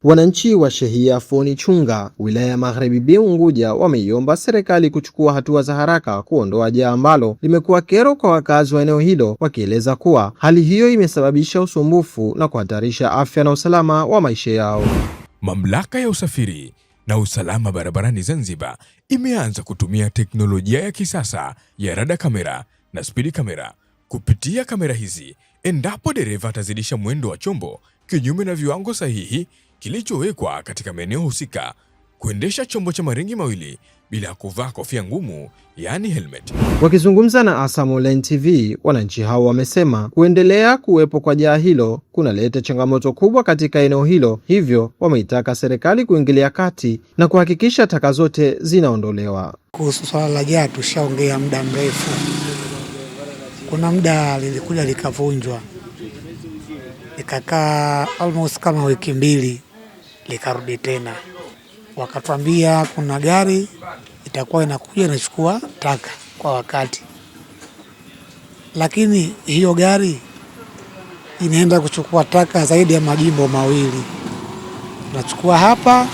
Wananchi wa shehia Foni Chunga, wilaya ya Magharibi Unguja, wameiomba serikali kuchukua hatua za haraka kuondoa jaa ambalo limekuwa kero kwa wakazi wa eneo hilo, wakieleza kuwa hali hiyo imesababisha usumbufu na kuhatarisha afya na usalama wa maisha yao. Mamlaka ya usafiri na usalama barabarani Zanzibar imeanza kutumia teknolojia ya kisasa ya rada kamera na spidi kamera. Kupitia kamera hizi, endapo dereva atazidisha mwendo wa chombo kinyume na viwango sahihi kilichowekwa katika maeneo husika, kuendesha chombo cha maringi mawili bila kuvaa kofia ngumu, yani helmet. Wakizungumza na ASAM Online TV, wananchi hao wamesema kuendelea kuwepo kwa jaa hilo kunaleta changamoto kubwa katika eneo hilo, hivyo wameitaka serikali kuingilia kati na kuhakikisha taka zote zinaondolewa. Kuhusu swala la jaa tushaongea muda mrefu. Kuna muda lilikuja likavunjwa, likakaa almost kama wiki mbili, likarudi tena. Wakatuambia kuna gari itakuwa inakuja inachukua taka kwa wakati, lakini hiyo gari inaenda kuchukua taka zaidi ya majimbo mawili. Tunachukua hapa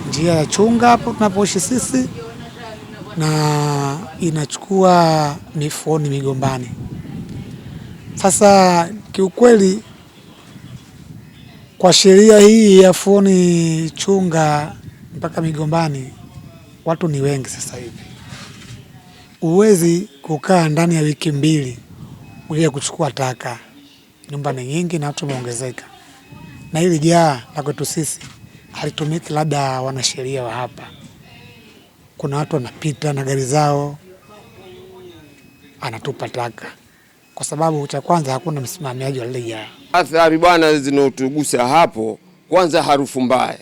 njia ya Chunga hapo tunapoishi sisi, na inachukua Mifoni Migombani. Sasa kiukweli kwa sheria hii ya Foni Chunga mpaka Migombani watu ni wengi sasa hivi. Uwezi kukaa ndani ya wiki mbili uje kuchukua taka. Nyumba ni nyingi na watu wameongezeka. Na hili jaa la kwetu sisi halitumiki labda wanasheria wa hapa. Kuna watu wanapita na gari zao anatupa taka, kwa sababu cha kwanza hakuna msimamiaji wa lile jaa. Athari bwana zinotugusa hapo, kwanza harufu mbaya.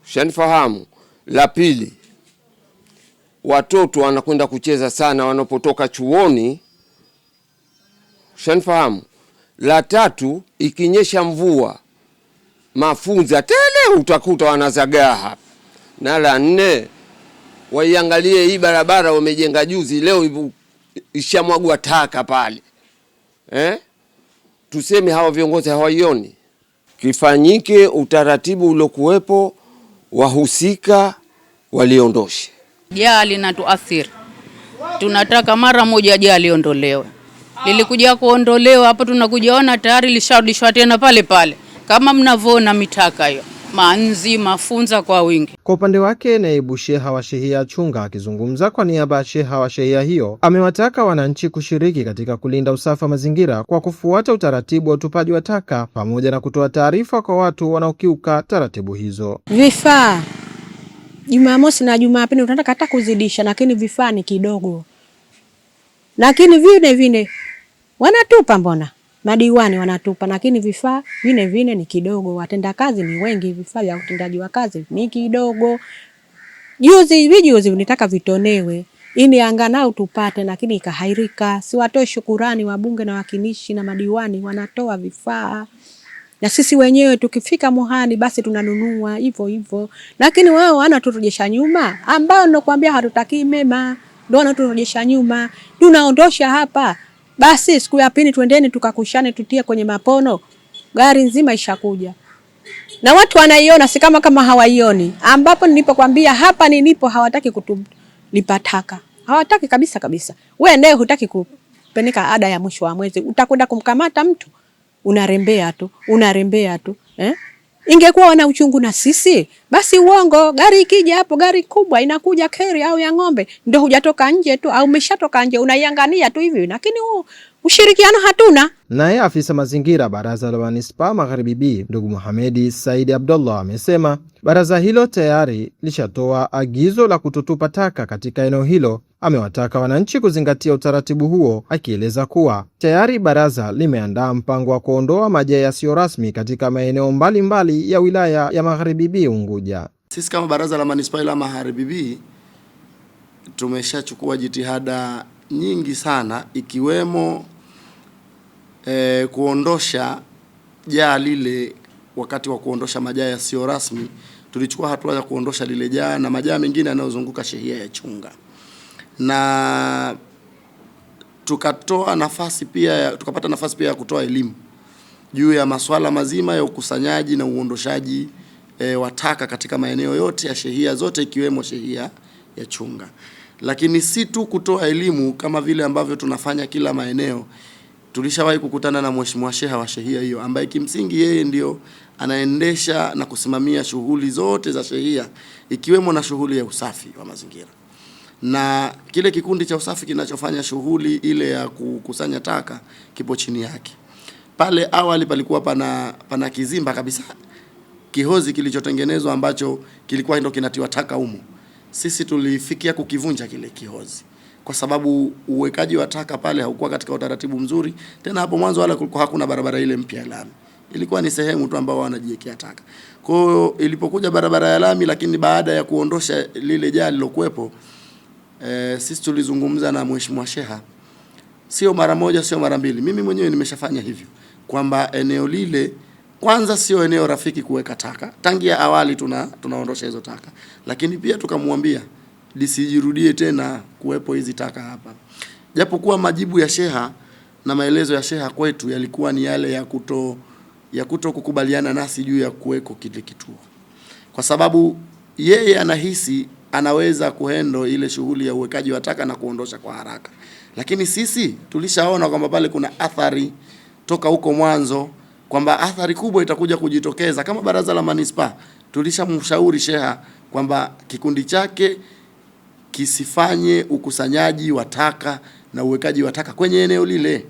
Ushanifahamu? La pili, watoto wanakwenda kucheza sana wanapotoka chuoni. Ushanifahamu? La tatu, ikinyesha mvua mafunza tele utakuta wanazagaa hapa. Na la nne, waiangalie hii barabara wamejenga juzi, leo ishamwagwa taka pale. Tuseme hawa viongozi hawaioni? Kifanyike utaratibu uliokuwepo, wahusika waliondoshe. Jaa linatuathiri. Tunataka mara moja jaa liondolewe. Lilikuja kuondolewa hapo, tunakujaona tayari lisharudishwa tena pale pale. Kama mnavyoona mitaka hiyo, manzi mafunza kwa wingi. Kwa upande wake, naibu sheha wa shehia Chunga akizungumza kwa niaba ya sheha wa shehia hiyo, amewataka wananchi kushiriki katika kulinda usafi wa mazingira kwa kufuata utaratibu wa utupaji wa taka pamoja na kutoa taarifa kwa watu wanaokiuka taratibu hizo. Vifaa Jumamosi na Jumapili tunataka hata kuzidisha, lakini vifaa ni kidogo. Lakini vine wanatupa, mbona madiwani wanatupa, lakini vifaa vine ni kidogo. Watenda kazi ni wengi, vifaa vya utendaji wa kazi ni kidogo. Juzi nitaka vitonewe ili angalau tupate, lakini ikahairika. Si watoe shukurani wabunge na wakinishi na madiwani wanatoa vifaa, na sisi wenyewe tukifika muhani basi tunanunua hivyo. Lakini wao wanaturejesha nyuma, ambao ninakwambia hatutaki mema, ndio wanaturejesha nyuma. Tunaondosha hapa, basi siku ya pili twendeni tukakushane tutie kwenye mapono, gari nzima ishakuja. Na watu wanaiona, si kama hawaioni. Ambapo nilipokuambia hapa nilipo hawataki kutulipa taka. Hawataki kabisa. Wewe ndiye hutaki kupeleka ada ya mwisho wa mwezi. Utakwenda kumkamata mtu, unarembea tu. Ingekuwa wana uchungu na sisi, basi uongo. Gari ikija hapo, gari kubwa inakuja keri au ya ng'ombe, ndio hujatoka nje tu au umeshatoka nje unaiangania tu hivi, lakini ushirikiano hatuna. Naye afisa mazingira baraza la Manispaa Magharibi ndugu Mohamedi Said Abdullah amesema baraza hilo tayari lishatoa agizo la kutotupa taka katika eneo hilo. Amewataka wananchi kuzingatia utaratibu huo, akieleza kuwa tayari baraza limeandaa mpango wa kuondoa majaa yasiyo rasmi katika maeneo mbalimbali ya wilaya ya Magharibi Unguja. Sisi kama baraza la Manispaa la Magharibi tumeshachukua jitihada nyingi sana, ikiwemo kuondosha jaa lile. Wakati wa kuondosha majaa yasiyo rasmi tulichukua hatua ya kuondosha lile jaa na majaa mengine yanayozunguka shehia ya Chunga, na tukapata nafasi pia ya kutoa elimu juu ya masuala mazima ya ukusanyaji na uondoshaji wa taka katika maeneo yote ya shehia zote ikiwemo shehia ya Chunga. Lakini si tu kutoa elimu kama vile ambavyo tunafanya kila maeneo. Tulishawahi kukutana na mheshimiwa sheha wa shehia hiyo ambaye kimsingi yeye ndio anaendesha na kusimamia shughuli zote za shehia ikiwemo na shughuli ya usafi wa mazingira. Na kile kikundi cha usafi kinachofanya shughuli ile ya kukusanya taka kipo chini yake. Pale awali palikuwa pana kizimba kabisa, kihozi kilichotengenezwa ambacho kilikuwa ndio kinatiwa taka humo. Sisi tulifikia kukivunja kile kihozi kwa sababu uwekaji wa taka pale haukuwa katika utaratibu mzuri. Tena hapo mwanzo wala kulikuwa hakuna barabara ile mpya ya lami. Ilikuwa ni sehemu tu ambao wanajiwekea taka. Kwa hiyo ilipokuja barabara ya lami, lakini baada ya kuondosha lile jaa lilokuepo, sisi tulizungumza na mheshimiwa sheha, sio mara moja, sio mara mbili. Mimi mwenyewe nimeshafanya hivyo kwamba eneo lile kwanza sio eneo rafiki kuweka taka. Tangia awali tunaondosha hizo taka. Lakini pia tukamwambia lisijirudie tena kuwepo hizi taka hapa. Japokuwa majibu ya sheha na maelezo ya sheha kwetu yalikuwa ni yale ya kuto kukubaliana nasi juu ya kuweko kile kituo. Kwa sababu yeye anahisi anaweza kuhendo ile shughuli ya uwekaji wa taka na kuondosha kwa haraka. Lakini sisi tulishaona kwamba pale kuna athari toka huko mwanzo, kwamba athari kubwa itakuja kujitokeza. Kama baraza la manispaa tulishamshauri sheha kwamba kikundi chake kisifanye ukusanyaji wa taka na uwekaji wa taka kwenye eneo lile.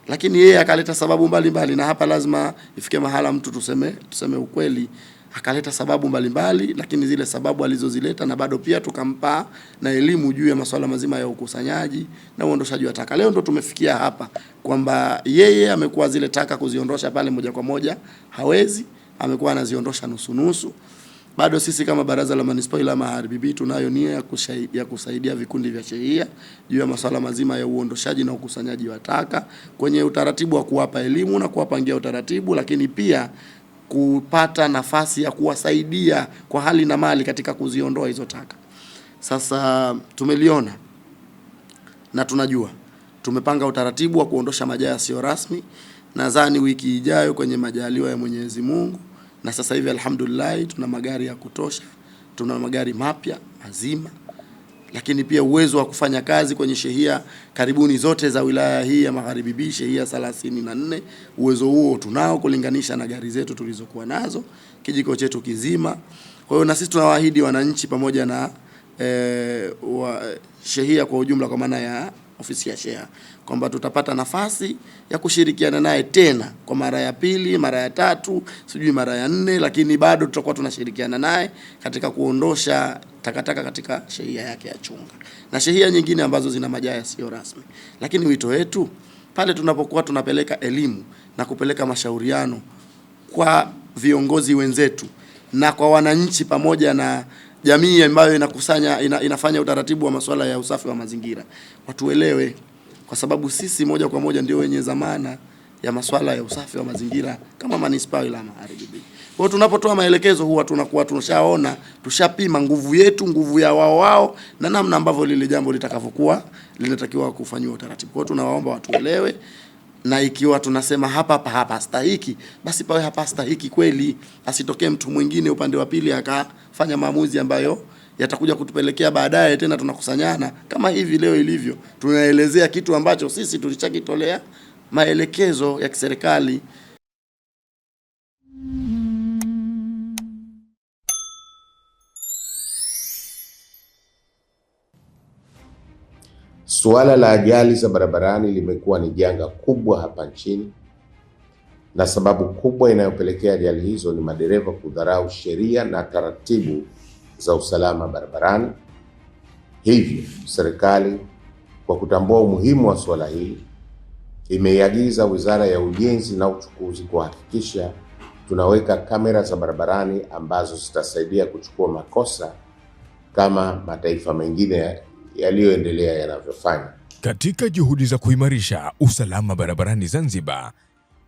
Lakini yeye akaleta sababu mbalimbali, na hapa lazima ifike mahala mtu tuseme ukweli. Akaleta sababu mbalimbali, lakini zile sababu alizozileta na bado pia tukampa na elimu juu ya masuala mazima ya ukusanyaji na uondoshaji wa taka. Leo ndo tumefikia hapa kwamba yeye amekuwa zile taka kuziondosha pale moja kwa moja hawezi, amekuwa anaziondosha nusu nusu. Bado sisi kama baraza la manispaa la Magharibi tunayo nia ya kusaidia vikundi vya shehia juu ya masuala mazima ya uondoshaji na ukusanyaji wa taka kwenye utaratibu wa kuwapa elimu na kuwapangia utaratibu, lakini pia kupata nafasi ya kuwasaidia kwa hali na mali katika kuziondoa hizo taka. Sasa tumeliona na tunajua, tumepanga utaratibu wa kuondosha majaa yasiyo rasmi. Nadhani wiki ijayo kwenye majaliwa ya Mwenyezi Mungu, na sasa hivi alhamdulillah tuna magari ya kutosha, tuna magari mapya mazima, lakini pia uwezo wa kufanya kazi kwenye shehia karibuni zote za wilaya hii ya Magharibi, shehia 34. Uwezo huo tunao kulinganisha na gari zetu tulizokuwa nazo, kijiko chetu kizima. Kwa hiyo na sisi tunawaahidi wananchi pamoja na shehia kwa ujumla, kwa maana ya ofisi ya sheha, kwamba tutapata nafasi ya kushirikiana naye tena kwa mara ya pili, mara ya tatu, sijui mara ya 4, lakini bado tutakuwa tunashirikiana naye katika kuondosha takataka katika shehia yake ya Chunga na shehia nyingine ambazo zina majaa yasiyo rasmi. Lakini wito wetu pale tunapokuwa tunapeleka elimu na kupeleka mashauriano kwa viongozi wenzetu na kwa wananchi pamoja na jamii ambayo inafanya utaratibu wa masuala ya usafi wa mazingira, watuelewe, kwa sababu sisi moja kwa moja ndio wenye zamana ya masuala ya usafi wa mazingira kama manispaa ya Magharibi. Kwa hiyo tunapotoa maelekezo huwa tunakuwa tunashaona, tushapima nguvu yetu, nguvu ya wao na namna ambavyo lile jambo litakavyokuwa linatakiwa kufanywa utaratibu. Kwa hiyo tunawaomba watuelewe, na ikiwa tunasema hapa stahiki, basi pawe hapa stahiki kweli. Asitokee mtu mwingine upande wa pili akafanya maamuzi ambayo yatakuja kutupelekea baadaye tena tunakusanyana kama hivi leo ilivyo, tunaelezea kitu ambacho sisi tulishakitolea maelekezo ya kiserikali. Suala la ajali za barabarani limekuwa ni janga kubwa hapa nchini, na sababu kubwa inayopelekea ajali hizo ni madereva kudharau sheria na taratibu za usalama barabarani. Hivyo serikali kwa kutambua umuhimu wa suala hili imeiagiza Wizara ya Ujenzi na Uchukuzi kuhakikisha tunaweka kamera za barabarani ambazo zitasaidia kuchukua makosa kama mataifa mengine yaliyoendelea yanavyofanya. Katika juhudi za kuimarisha usalama barabarani Zanzibar,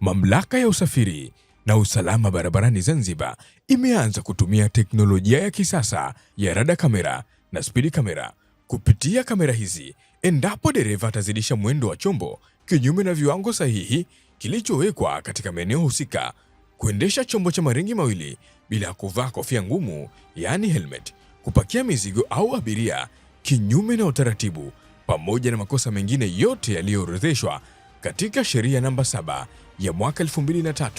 Mamlaka ya Usafiri na Usalama Barabarani Zanzibar imeanza kutumia teknolojia ya kisasa ya rada kamera na spidi kamera. Kupitia kamera hizi, endapo dereva atazidisha mwendo wa chombo kinyume na viwango sahihi, kilichowekwa katika maeneo husika, kuendesha chombo cha maringi mawili bila kuvaa kofia ngumu, yaani helmet, kupakia mizigo au abiria kinyume na utaratibu, pamoja na makosa mengine yote yaliyoorodheshwa katika sheria namba 7 ya mwaka 2003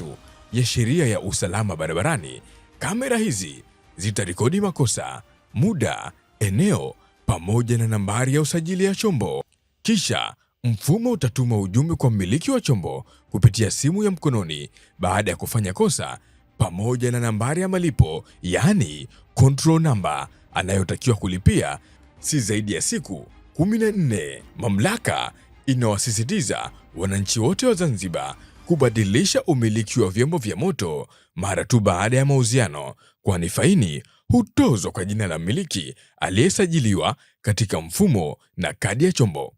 ya sheria ya usalama barabarani. Kamera hizi zitarekodi makosa, muda, eneo pamoja na nambari ya usajili ya chombo. Kisha mfumo utatuma ujumbe kwa mmiliki wa chombo kupitia simu ya mkononi baada ya kufanya kosa, pamoja na nambari ya malipo, yaani control number anayotakiwa kulipia si zaidi ya siku 14. Mamlaka inawasisitiza wananchi wote wa Zanzibar kubadilisha umiliki wa vyombo vya moto mara tu baada ya mauziano, kwani faini hutozwa kwa jina la mmiliki aliyesajiliwa katika mfumo na kadi ya chombo.